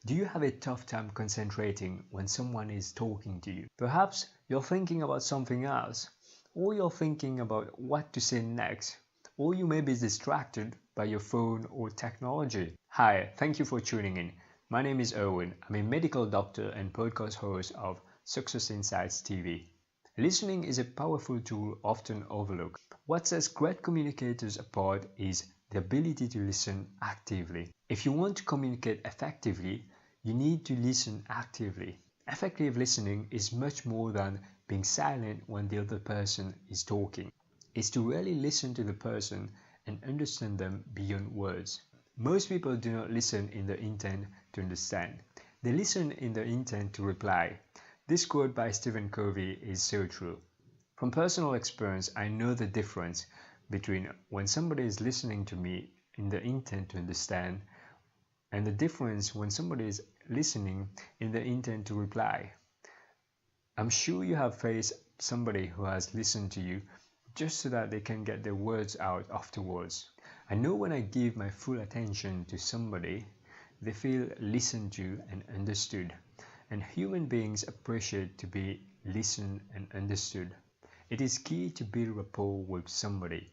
Do you have a tough time concentrating when someone is talking to you? Perhaps you're thinking about something else, or you're thinking about what to say next, or you may be distracted by your phone or technology. Hi, thank you for tuning in. My name is Owen. I'm a medical doctor and podcast host of Success Insights TV. Listening is a powerful tool often overlooked. What sets great communicators apart is the ability to listen actively. If you want to communicate effectively, you need to listen actively. Effective listening is much more than being silent when the other person is talking. It's to really listen to the person and understand them beyond words. Most people do not listen in the intent to understand. They listen in the intent to reply. This quote by Covey is so true. From personal experience, I know the difference between when somebody is listening to me in the intent to understand and the difference when somebody is listening in the intent to reply. I'm sure you have faced somebody who has listened to you just so that they can get their words out afterwards. I know when I give my full attention to somebody, they feel listened to and understood. And human beings appreciate to be listened and understood. It is key to build rapport with somebody.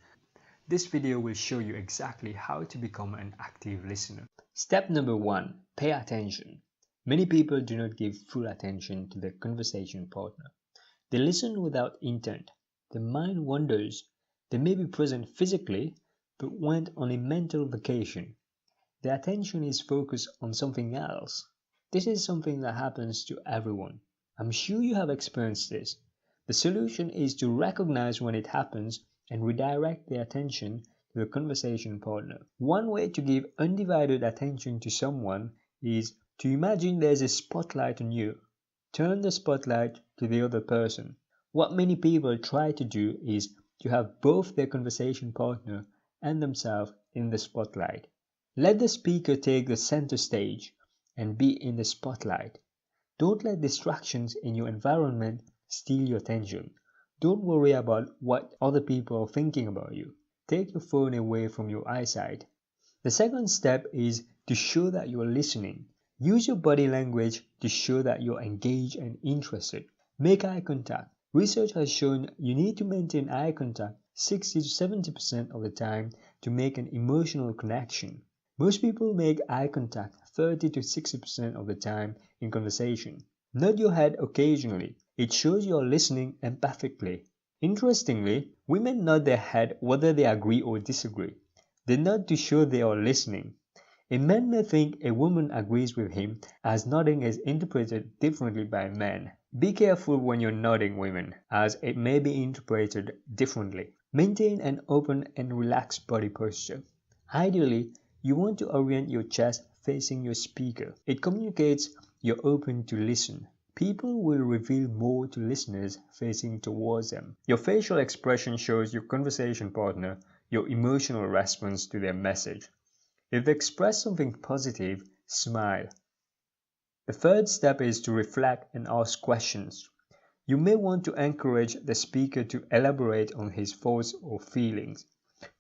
This video will show you exactly how to become an active listener. Step number 1. Pay attention. Many people do not give full attention to their conversation partner. They listen without intent. Their mind wanders. They may be present physically, but went on a mental vacation. Their attention is focused on something else. This is something that happens to everyone. I'm sure you have experienced this. The solution is to recognize when it happens and redirect the attention to the conversation partner. One way to give undivided attention to someone is to imagine there's a spotlight on you. Turn the spotlight to the other person. What many people try to do is to have both their conversation partner and themselves in the spotlight. Let the speaker take the center stage and be in the spotlight. Don't let distractions in your environment steal your attention. Don't worry about what other people are thinking about you. Take your phone away from your eyesight. The second step is to show that you are listening. Use your body language to show that you're engaged and interested. Make eye contact. Research has shown you need to maintain eye contact 60 to 70% of the time to make an emotional connection. Most people make eye contact 30 to 60% of the time in conversation. Nod your head occasionally. It shows you're listening empathically. Interestingly, women nod their head whether they agree or disagree. They nod to show they are listening. A man may think a woman agrees with him, as nodding is interpreted differently by men. Be careful when you're nodding, women, as it may be interpreted differently. Maintain an open and relaxed body posture. Ideally, you want to orient your chest facing your speaker. It communicates you're open to listen. People will reveal more to listeners facing towards them. Your facial expression shows your conversation partner your emotional response to their message. If they express something positive, smile. The third step is to reflect and ask questions. You may want to encourage the speaker to elaborate on his thoughts or feelings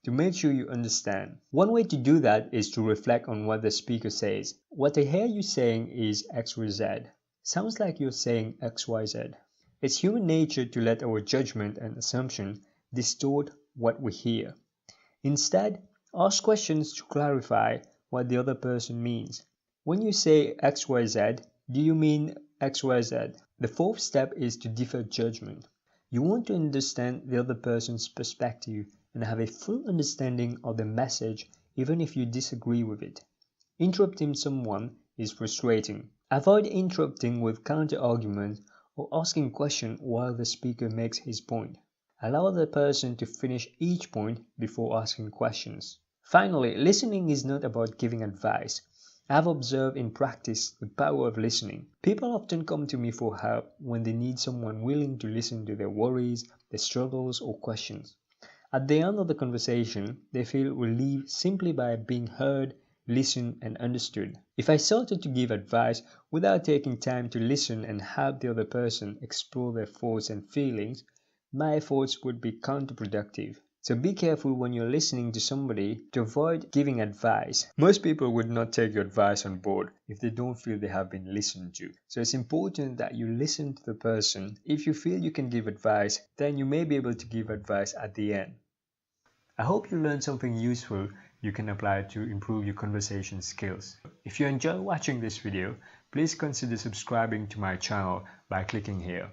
to make sure you understand. One way to do that is to reflect on what the speaker says. What I hear you saying is XYZ. Sounds like you're saying XYZ. It's human nature to let our judgment and assumption distort what we hear. Instead, ask questions to clarify what the other person means. When you say XYZ, do you mean XYZ? The fourth step is to defer judgment. You want to understand the other person's perspective and have a full understanding of the message even if you disagree with it. Interrupting someone is frustrating. Avoid interrupting with counter-arguments or asking questions while the speaker makes his point. Allow the person to finish each point before asking questions. Finally, listening is not about giving advice. I've observed in practice the power of listening. People often come to me for help when they need someone willing to listen to their worries, their struggles, or questions. At the end of the conversation, they feel relieved simply by being heard, listened, and understood. If I started to give advice without taking time to listen and help the other person explore their thoughts and feelings, my efforts would be counterproductive. So be careful when you're listening to somebody to avoid giving advice. Most people would not take your advice on board if they don't feel they have been listened to. So it's important that you listen to the person. If you feel you can give advice, then you may be able to give advice at the end. I hope you learned something useful you can apply to improve your conversation skills. If you enjoy watching this video, please consider subscribing to my channel by clicking here.